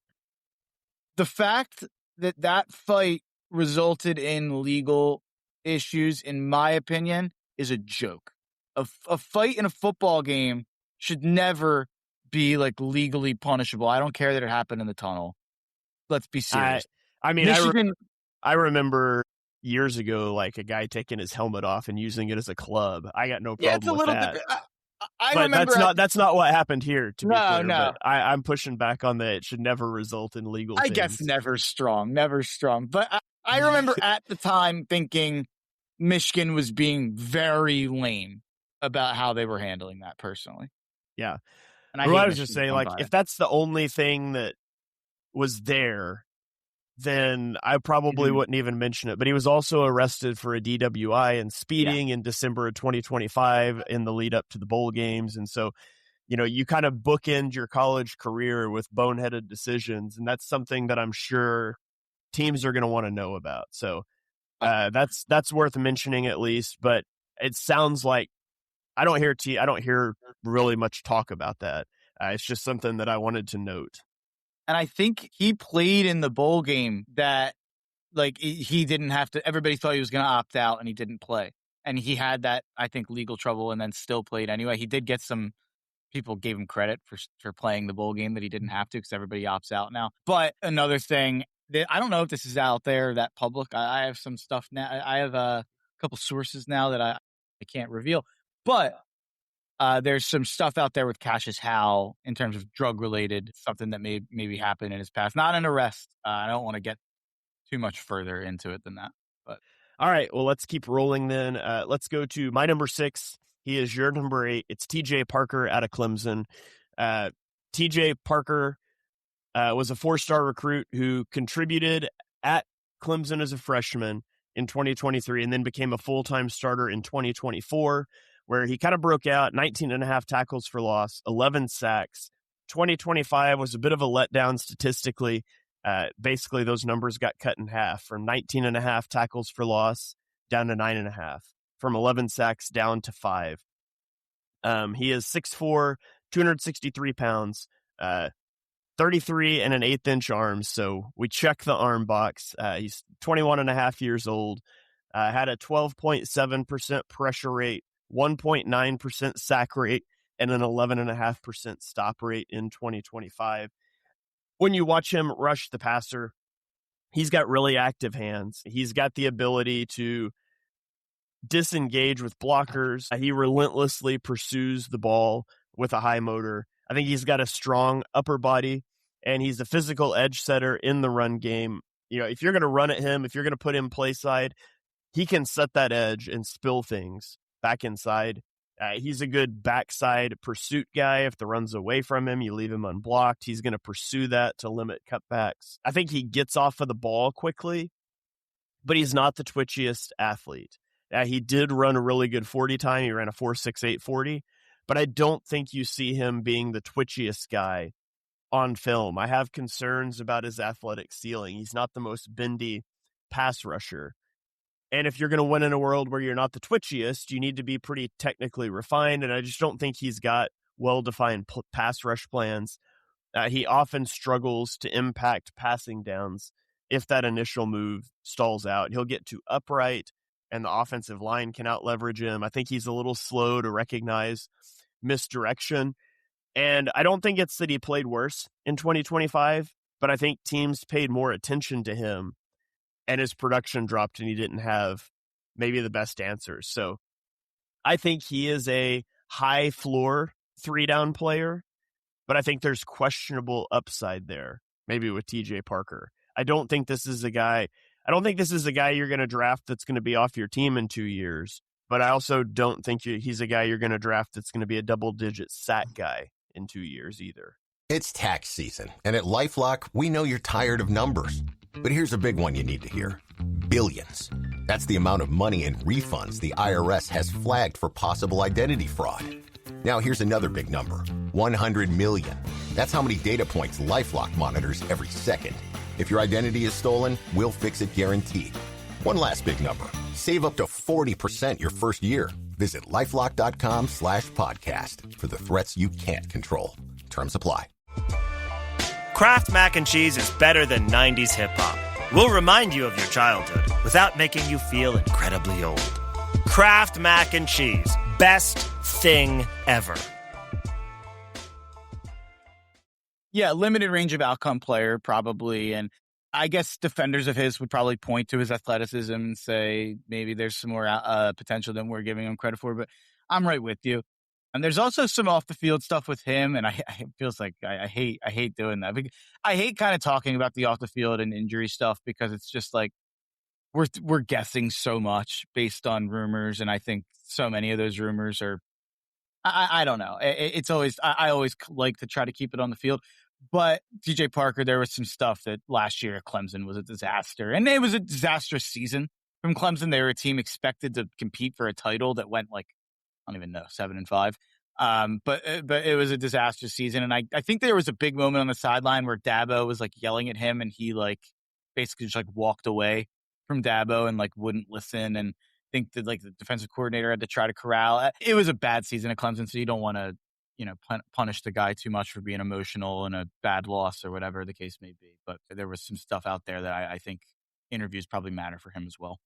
Speaker 4: The fact that fight resulted in legal issues, in my opinion, is a joke. A fight in a football game should never be like legally punishable. I don't care that it happened in the tunnel. Let's be serious.
Speaker 3: I mean, Michigan, I remember years ago, like a guy taking his helmet off and using it as a club. I got no problem with that. That's not what happened here. To be clear, but I'm pushing back on that. It should never result in legal.
Speaker 4: I guess never strong. But I remember at the time thinking Michigan was being very lame about how they were handling that personally.
Speaker 3: Yeah.
Speaker 4: And
Speaker 3: I was just saying, like, if that's the only thing that was there, then I probably wouldn't even mention it. But he was also arrested for a DWI and speeding in December of 2025 in the lead up to the bowl games. And so, you kind of bookend your college career with boneheaded decisions. And that's something that I'm sure teams are going to want to know about. So that's worth mentioning at least. But it sounds like I don't hear really much talk about that. It's just something that I wanted to note.
Speaker 4: And I think he played in the bowl game that, like, he didn't have to. Everybody thought he was going to opt out, and he didn't play. And he had that, I think, legal trouble, and then still played anyway. He did get some people gave him credit for playing the bowl game that he didn't have to, because everybody opts out now. But another thing, I don't know if this is out there that public. I have some stuff now. I have a couple sources now that I can't reveal, but. There's some stuff out there with Cassius Howe in terms of drug-related, something that maybe happened in his past. Not an arrest. I don't want to get too much further into it than that. But
Speaker 3: all right, well, let's keep rolling then. Let's go to my number 6. He is your number 8. It's T.J. Parker out of Clemson. T.J. Parker was a 4-star recruit who contributed at Clemson as a freshman in 2023 and then became a full-time starter in 2024. Where he kind of broke out, 19.5 tackles for loss, 11 sacks. 2025 was a bit of a letdown statistically. Basically, those numbers got cut in half, from 19.5 tackles for loss down to 9.5, from 11 sacks down to 5. He is 6'4", 263 pounds, 33 and an 1/8 inch arms. So we check the arm box. He's 21.5 years old, had a 12.7% pressure rate, 1.9% sack rate, and an 11.5% stop rate in 2025. When you watch him rush the passer, he's got really active hands. He's got the ability to disengage with blockers. He relentlessly pursues the ball with a high motor. I think he's got a strong upper body, and he's a physical edge setter in the run game. You know, if you're going to run at him, if you're going to put him play side, he can set that edge and spill things back inside. He's a good backside pursuit guy. If the run's away from him, you leave him unblocked. He's going to pursue that to limit cutbacks. I think he gets off of the ball quickly, but he's not the twitchiest athlete. He did run a really good 40 time. He ran a 4.68 40, but I don't think you see him being the twitchiest guy on film. I have concerns about his athletic ceiling. He's not the most bendy pass rusher. And if you're going to win in a world where you're not the twitchiest, you need to be pretty technically refined. And I just don't think he's got well-defined pass rush plans. He often struggles to impact passing downs if that initial move stalls out. He'll get too upright, and the offensive line can out-leverage him. I think he's a little slow to recognize misdirection. And I don't think it's that he played worse in 2025, but I think teams paid more attention to him, and his production dropped, and he didn't have maybe the best answers. So I think he is a high floor 3-down player, but I think there's questionable upside there, maybe with TJ Parker. I don't think this is a guy you're going to draft that's going to be off your team in 2 years, but I also don't think he's a guy you're going to draft that's going to be a double-digit sack guy in 2 years either.
Speaker 5: It's tax season, and at LifeLock, we know you're tired of numbers. But here's a big one you need to hear. Billions. That's the amount of money in refunds the IRS has flagged for possible identity fraud. Now here's another big number. 100 million. That's how many data points LifeLock monitors every second. If your identity is stolen, we'll fix it guaranteed. One last big number. Save up to 40% your first year. Visit LifeLock.com/podcast for the threats you can't control. Terms apply.
Speaker 6: Kraft Mac and Cheese is better than 90s hip-hop. We'll remind you of your childhood without making you feel incredibly old. Kraft Mac and Cheese. Best thing ever.
Speaker 4: Yeah, limited range of outcome player, probably. And I guess defenders of his would probably point to his athleticism and say maybe there's some more potential than we're giving him credit for. But I'm right with you. And there's also some off the field stuff with him, and it feels like I hate doing that. I hate kind of talking about the off the field and injury stuff because it's just like we're guessing so much based on rumors, and I think so many of those rumors are I don't know. It's always I always like to try to keep it on the field. But TJ Parker, there was some stuff that last year at Clemson was a disaster, and it was a disastrous season from Clemson. They were a team expected to compete for a title that went like, I don't even know, 7-5. But it was a disastrous season. And I think there was a big moment on the sideline where Dabo was like yelling at him, and he like basically just like walked away from Dabo and like wouldn't listen. And I think that like the defensive coordinator had to try to corral. It was a bad season at Clemson, so you don't want to, punish the guy too much for being emotional in a bad loss or whatever the case may be. But there was some stuff out there that I think interviews probably matter for him as well.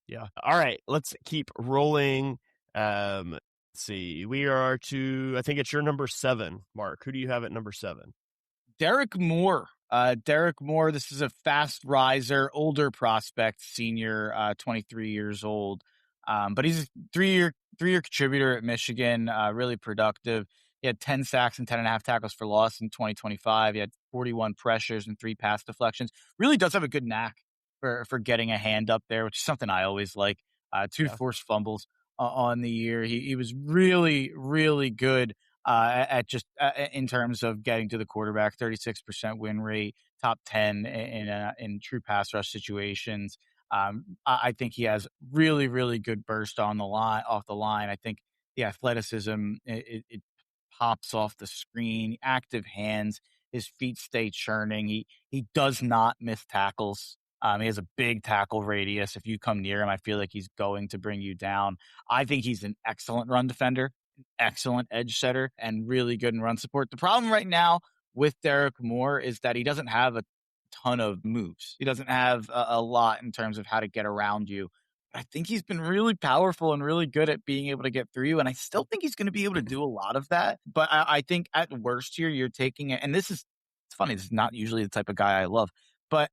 Speaker 3: Yeah. All right. Let's keep rolling. Let's see. We are I think it's your number 7, Mark. Who do you have at number 7?
Speaker 4: Derek Moore. Derek Moore, this is a fast riser, older prospect, senior, 23 years old. But he's a three-year contributor at Michigan, really productive. He had 10 sacks and 10.5 tackles for loss in 2025. He had 41 pressures and 3 pass deflections. Really does have a good knack for getting a hand up there, which is something I always like. 2 forced fumbles on the year. He was really, really good at just in terms of getting to the quarterback. 36% win rate, top 10 in true pass rush situations. I think he has really, really good burst off the line. I think the athleticism, it pops off the screen, active hands, his feet stay churning. He does not miss tackles. He has a big tackle radius. If you come near him, I feel like he's going to bring you down. I think he's an excellent run defender, excellent edge setter, and really good in run support. The problem right now with Derek Moore is that he doesn't have a ton of moves. He doesn't have a lot in terms of how to get around you. I think he's been really powerful and really good at being able to get through you. And I still think he's going to be able to do a lot of that. But I think at worst here, you're taking it. And it's funny. This is not usually the type of guy I love, but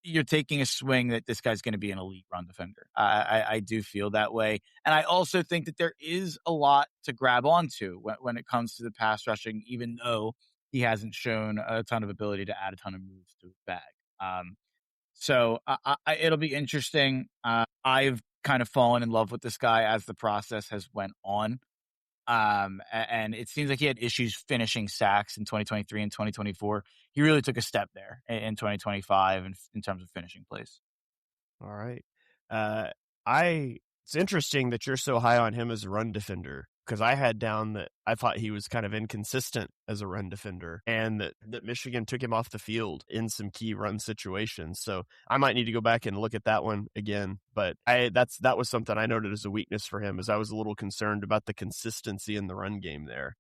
Speaker 4: you're taking a swing that this guy's going to be an elite run defender. I do feel that way. And I also think that there is a lot to grab onto when it comes to the pass rushing, even though he hasn't shown a ton of ability to add a ton of moves to his bag. So it'll be interesting. I've kind of fallen in love with this guy as the process has went on. And it seems like he had issues finishing sacks in 2023 and 2024. He really took a step there in 2025 in terms of finishing plays.
Speaker 3: All right. It's interesting that you're so high on him as a run defender, because I had down that I thought he was kind of inconsistent as a run defender, and that Michigan took him off the field in some key run situations. So I might need to go back and look at that one again. But that was something I noted as a weakness for him, as I was a little concerned about the consistency in the run game there.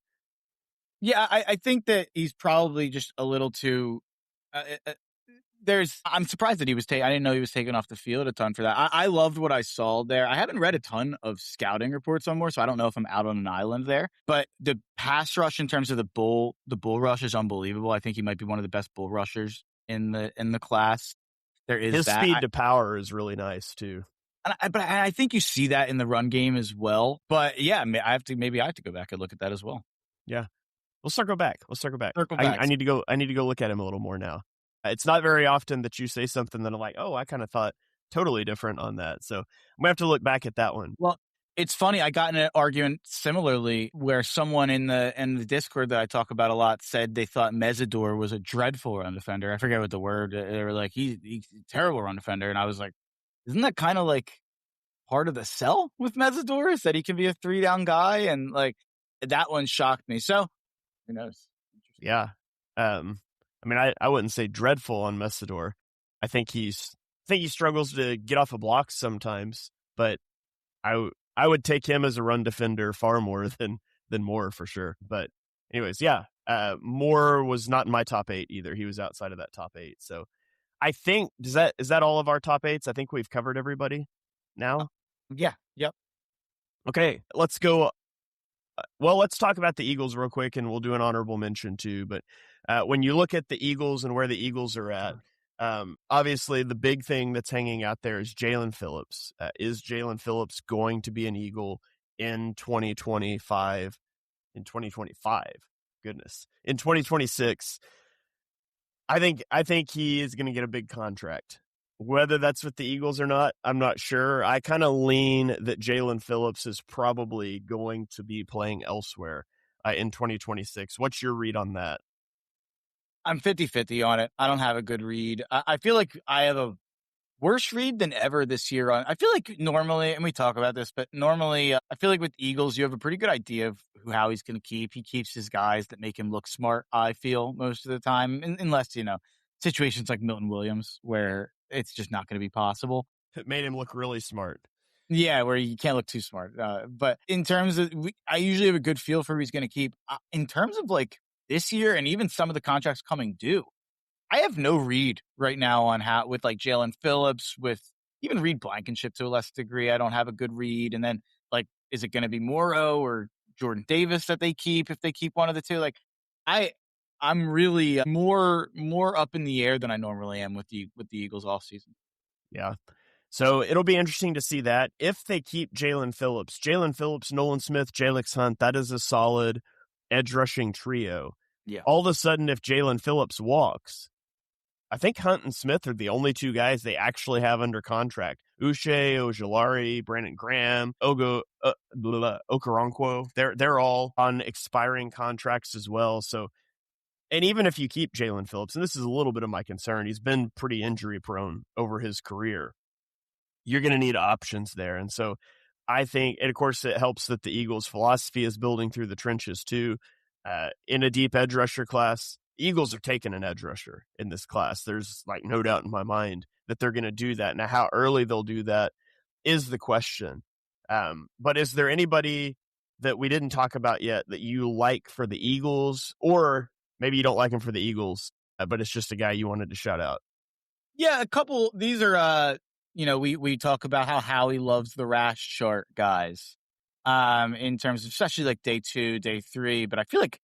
Speaker 4: Yeah, I think that he's probably just a little too. I'm surprised that he was taken. I didn't know he was taken off the field a ton for that. I loved what I saw there. I haven't read a ton of scouting reports on more, so I don't know if I'm out on an island there. But the pass rush in terms of the bull rush is unbelievable. I think he might be one of the best bull rushers in the class. There is
Speaker 3: his
Speaker 4: that.
Speaker 3: Speed to power is really nice too.
Speaker 4: But I think you see that in the run game as well. But yeah, I have to go back and look at that as well.
Speaker 3: Yeah, we'll circle back.
Speaker 4: Circle back.
Speaker 3: I need to go look at him a little more now. It's not very often that you say something that I'm like, oh, I kind of thought totally different on that. So I'm going to have to look back at that one.
Speaker 4: Well, it's funny. I got in an argument similarly where someone in the Discord that I talk about a lot said they thought Mesidor was a dreadful run defender. I forget what the word. They were like, he's a terrible run defender. And I was like, isn't that kind of like part of the sell with Mesidor, is that he can be a 3-down guy? And like that one shocked me. So who knows?
Speaker 3: Yeah. I mean, I wouldn't say dreadful on Mesidor. I think he struggles to get off a block sometimes, but I would take him as a run defender far more than Moore for sure. But anyways, yeah, Moore was not in my top 8 either. He was outside of that top 8. So I think is that all of our top 8s? I think we've covered everybody now.
Speaker 4: Yeah. Yep.
Speaker 3: Okay, let's go. Well, let's talk about the Eagles real quick, and we'll do an honorable mention too. But when you look at the Eagles and where the Eagles are at, obviously the big thing that's hanging out there is Jalen Phillips. Is Jalen Phillips going to be an Eagle in 2025? In 2025? Goodness. In 2026, I think he is going to get a big contract. Whether that's with the Eagles or not, I'm not sure. I kind of lean that Jalen Phillips is probably going to be playing elsewhere in 2026. What's your read on that?
Speaker 4: I'm 50-50 on it. I don't have a good read. I feel like I have a worse read than ever this year. I feel like normally, and we talk about this, but normally I feel like with Eagles, you have a pretty good idea of how he's going to keep. He keeps his guys that make him look smart, I feel, most of the time, unless, situations like Milton Williams where it's just not going to be possible.
Speaker 3: It made him look really smart.
Speaker 4: Yeah, where you can't look too smart. But in terms of, I usually have a good feel for who he's going to keep. In terms of like this year and even some of the contracts coming due, I have no read right now on how, with like Jalen Phillips, with even Reed Blankenship to a less degree. I don't have a good read. And then like, is it going to be Morrow or Jordan Davis that they keep if they keep one of the two? Like I'm really more up in the air than I normally am with the Eagles all season.
Speaker 3: Yeah. So it'll be interesting to see that if they keep Jalen Phillips, Nolan Smith, Jalex Hunt, that is a solid edge rushing trio.
Speaker 4: Yeah.
Speaker 3: All of a sudden, if Jalen Phillips walks, I think Hunt and Smith are the only two guys they actually have under contract. Uche, Ojulari, Brandon Graham, Okoronkwo, they're all on expiring contracts as well. So, and even if you keep Jalen Phillips, and this is a little bit of my concern, he's been pretty injury prone over his career. You're going to need options there. And so I think, and of course, it helps that the Eagles' philosophy is building through the trenches too. In a deep edge rusher class, Eagles are taking an edge rusher in this class. There's like no doubt in my mind that they're going to do that. Now, how early they'll do that is the question. But is there anybody that we didn't talk about yet that you like for the Eagles, or maybe you don't like him for the Eagles, but it's just a guy you wanted to shout out?
Speaker 4: Yeah, a couple. These are, we talk about how Howie loves the rash chart guys, in terms of especially like day 2, day 3. But I feel like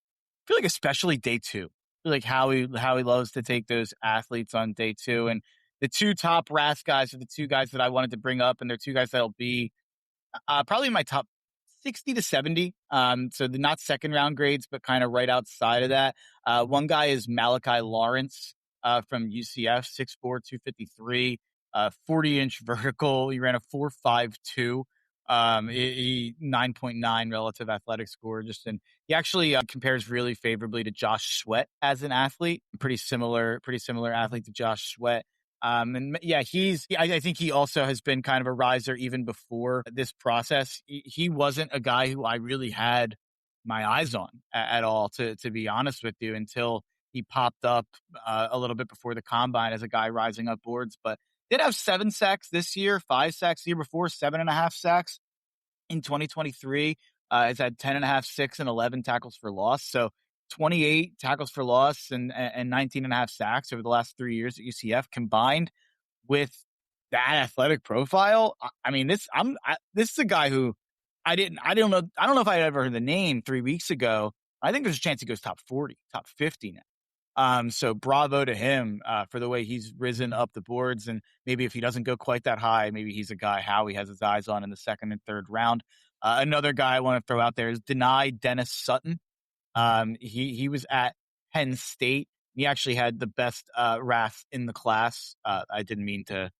Speaker 4: especially day 2, I feel like Howie loves to take those athletes on day 2. And the 2 top RAS guys are the 2 guys that I wanted to bring up, and they're 2 guys that'll be probably in my top 60 to 70. So they're not second round grades, but kind of right outside of that. One guy is Malachi Lawrence from UCF, 6'4", 253, 40-inch vertical. He ran a 4.52. 9.9 relative athletic score. He actually compares really favorably to Josh Sweat as an athlete. Pretty similar athlete to Josh Sweat. And yeah, I think he also has been kind of a riser even before this process. He wasn't a guy who I really had my eyes on at all, to be honest with you, until he popped up a little bit before the combine as a guy rising up boards, but did have 7 sacks this year, 5 sacks the year before, 7.5 sacks in 2023. Has had 10.5, 6, and 11 tackles for loss. So 28 tackles for loss and 19.5 sacks over the last 3 years at UCF, combined with that athletic profile. I mean, this is a guy who I don't know if I had ever heard the name 3 weeks ago. I think there's a chance he goes top 40, top 50 now. So bravo to him for the way he's risen up the boards. And maybe if he doesn't go quite that high, maybe he's a guy Howie has his eyes on in the second and third round. Another guy I want to throw out there is Dennis Sutton. He was at Penn State. He actually had the best RAS in the class. I didn't mean to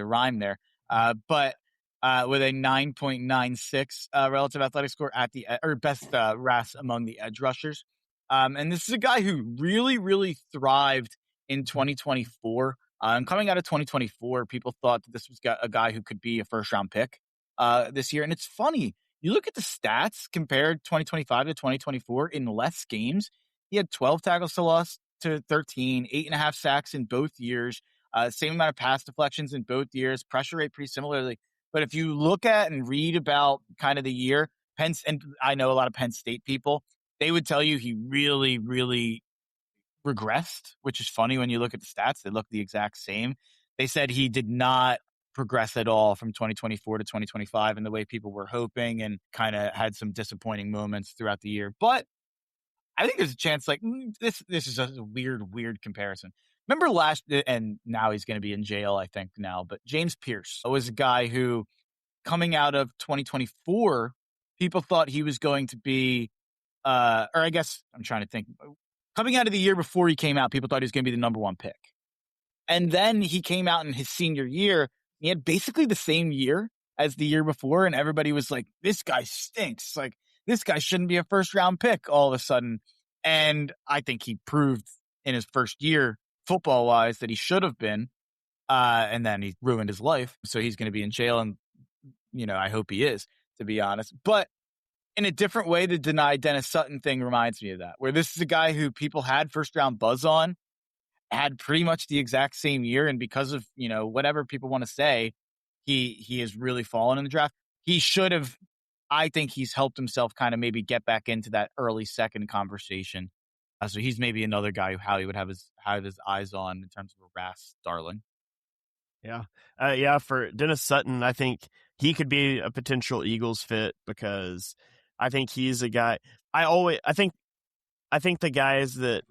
Speaker 4: rhyme there. But with a 9.96 relative athletic score at the best RAS among the edge rushers. And this is a guy who really, really thrived in 2024. And coming out of 2024, people thought that this was a guy who could be a first-round pick this year. And it's funny. You look at the stats compared 2025 to 2024 in less games. He had 12 tackles to loss to 13, 8.5 sacks in both years, same amount of pass deflections in both years, pressure rate pretty similarly. But if you look at and read about kind of the year, and I know a lot of Penn State people, they would tell you he really, really regressed, which is funny when you look at the stats. They look the exact same. They said he did not progress at all from 2024 to 2025 in the way people were hoping, and kind of had some disappointing moments throughout the year. But I think there's a chance this is a weird comparison. Remember and now he's going to be in jail, I think now, but James Pierce was a guy who, coming out of 2024, people thought he was going to be or I guess I'm trying to think. Coming out of the year before he came out, people thought he was going to be the number 1 pick. And then he came out in his senior year. He had basically the same year as the year before. And everybody was like, this guy stinks. Like, this guy shouldn't be a first-round pick all of a sudden. And I think he proved in his first year, football-wise, that he should have been. And then he ruined his life. So he's going to be in jail. And, I hope he is, to be honest. But in a different way, the Dennis Sutton thing reminds me of that, where this is a guy who people had first-round buzz on, had pretty much the exact same year, and because of, whatever people want to say, he has really fallen in the draft. He should have, I think he's helped himself kind of maybe get back into that early second conversation. So he's maybe another guy who Howie would have his eyes on in terms of a RAS darling.
Speaker 3: Yeah. For Dennis Sutton, I think he could be a potential Eagles fit, because I think he's a guy. I think the guys that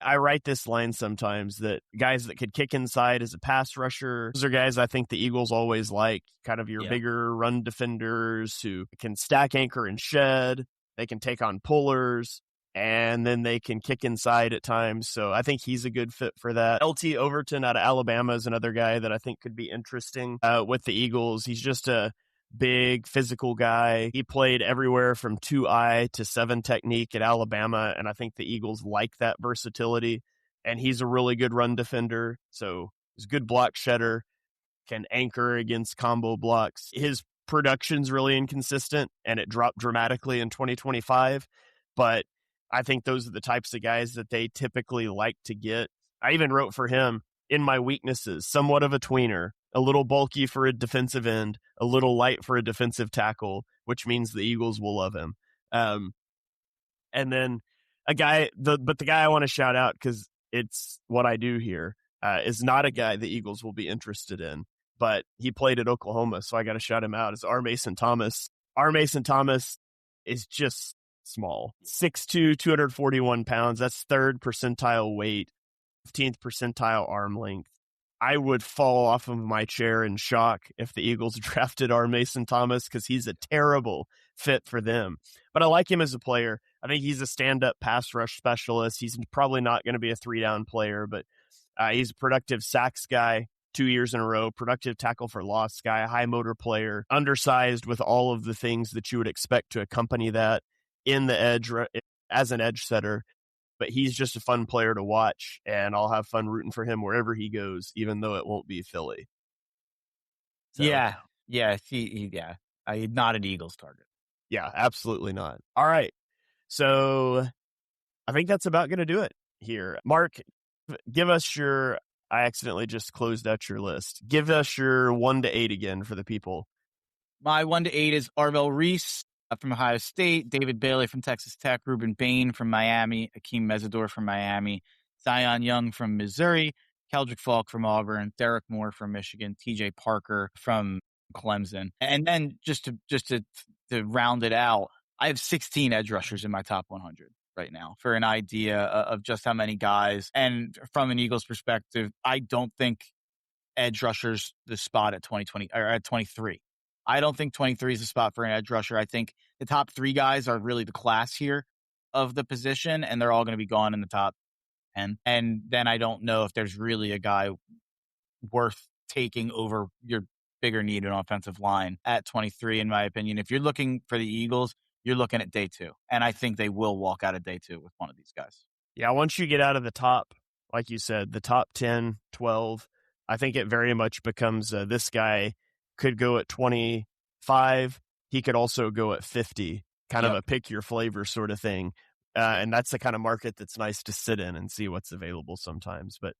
Speaker 3: I write this line sometimes, that guys that could kick inside as a pass rusher, those are guys I think the Eagles always like, kind of your bigger run defenders who can stack anchor and shed. They can take on pullers, and then they can kick inside at times. So I think he's a good fit for that. LT Overton out of Alabama is another guy that I think could be interesting with the Eagles. He's just a big physical guy. He played everywhere from 2-eye to 7 technique at Alabama, and I think the Eagles like that versatility. And he's a really good run defender, so he's a good block shedder, can anchor against combo blocks. His production's really inconsistent, and it dropped dramatically in 2025, but I think those are the types of guys that they typically like to get. I even wrote for him in my weaknesses, somewhat of a tweener, a little bulky for a defensive end, a little light for a defensive tackle, which means the Eagles will love him. And then the guy I want to shout out, because it's what I do here, is not a guy the Eagles will be interested in, but he played at Oklahoma, so I got to shout him out. It's R. Mason Thomas. R. Mason Thomas is just small. 6'2", 241 pounds. That's 3rd percentile weight, 15th percentile arm length. I would fall off of my chair in shock if the Eagles drafted R. Mason Thomas, because he's a terrible fit for them. But I like him as a player. I think he's a stand-up pass rush specialist. He's probably not going to be a 3-down player, but he's a productive sacks guy 2 years in a row, productive tackle for loss guy, a high motor player, undersized with all of the things that you would expect to accompany that in the edge as an edge setter. But he's just a fun player to watch, and I'll have fun rooting for him wherever he goes, even though it won't be Philly. So,
Speaker 4: yeah. Not an Eagles target.
Speaker 3: Yeah, absolutely not. All right. So I think that's about going to do it here. Mark, give us I accidentally just closed out your list. Give us your 1 to 8 again for the people.
Speaker 4: My 1 to 8 is Arvell Reese from Ohio State, David Bailey from Texas Tech, Ruben Bain from Miami, Akeem Mesidor from Miami, Zion Young from Missouri, Keldrick Falk from Auburn, Derek Moore from Michigan, TJ Parker from Clemson. And then just to round it out, I have 16 edge rushers in my top 100 right now for an idea of just how many guys. And from an Eagles perspective, I don't think edge rushers the spot at 2020 or at 23. I don't think 23 is the spot for an edge rusher. I think the top 3 guys are really the class here of the position, and they're all going to be gone in the top 10. And then I don't know if there's really a guy worth taking over your bigger need in offensive line at 23, in my opinion. If you're looking for the Eagles, you're looking at day 2. And I think they will walk out of day 2 with one of these guys.
Speaker 3: Yeah, once you get out of the top, like you said, the top 10, 12, I think it very much becomes this guy could go at 25. He could also go at 50, kind of a pick your flavor sort of thing. And that's the kind of market that's nice to sit in and see what's available sometimes. But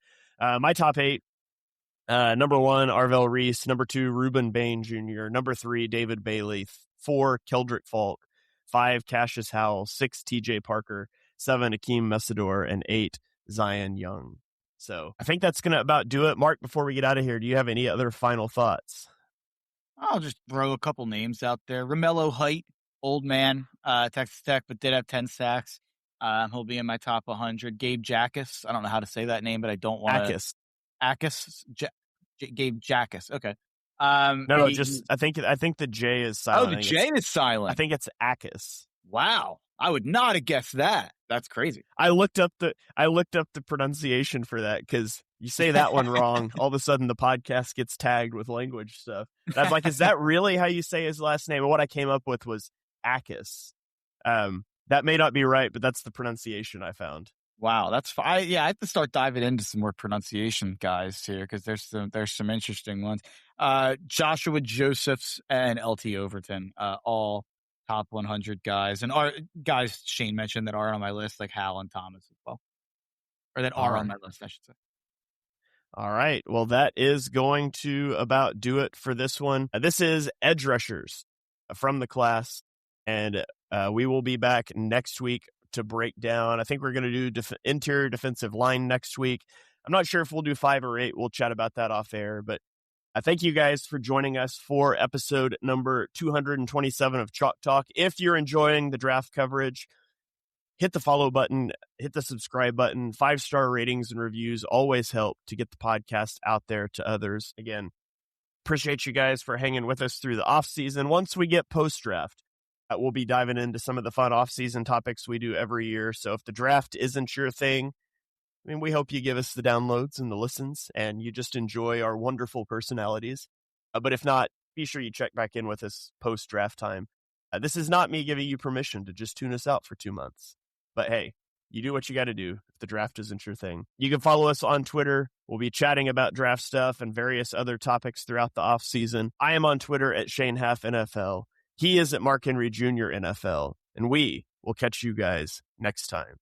Speaker 3: my top 8, number 1, Arvell Reese. Number 2, Ruben Bain Jr. Number 3, David Bailey. 4, Keldrick Falk. 5, Cassius Howell. 6, TJ Parker. 7, Akeem Mesidor. And 8, Zion Young. So I think that's going to about do it. Mark, before we get out of here, do you have any other final thoughts?
Speaker 4: I'll just throw a couple names out there. Romello Height, old man, Texas Tech, but did have 10 sacks. He'll be in my top 100. Gabe Jackus. I don't know how to say that name, but I don't want to. Ackus. Gabe Jackus. Okay.
Speaker 3: I think the J is silent.
Speaker 4: Oh, the J is silent.
Speaker 3: I think it's Ackus.
Speaker 4: Wow. I would not have guessed that. That's crazy.
Speaker 3: I looked up the pronunciation for that because you say that one wrong, all of a sudden the podcast gets tagged with language stuff. And I was like, is that really how you say his last name? And what I came up with was Ackus. That may not be right, but that's the pronunciation I found.
Speaker 4: Wow, that's fine. I have to start diving into some more pronunciation guys here because there's some interesting ones. Joshua Josephs and LT Overton, all top 100 guys, and are guys Shane mentioned that are on my list, like Hal and Thomas as well, or that are on my list, I should say.
Speaker 3: All right, well, that is going to about do it for this one. This is Edge Rushers from the class, and we will be back next week to break down. I think we're going to do interior defensive line next week. I'm not sure if we'll do 5 or 8. We'll chat about that off air, but I thank you guys for joining us for episode number 227 of Chalk Talk. If you're enjoying the draft coverage, hit the follow button, hit the subscribe button. 5-star ratings and reviews always help to get the podcast out there to others. Again, appreciate you guys for hanging with us through the off season. Once we get post-draft, we'll be diving into some of the fun off-season topics we do every year. So if the draft isn't your thing, I mean, we hope you give us the downloads and the listens and you just enjoy our wonderful personalities. But if not, be sure you check back in with us post-draft time. This is not me giving you permission to just tune us out for 2 months. But hey, you do what you got to do if the draft isn't your thing. You can follow us on Twitter. We'll be chatting about draft stuff and various other topics throughout the off-season. I am on Twitter at Shane Half NFL. He is at Mark Henry Jr. NFL. And we will catch you guys next time.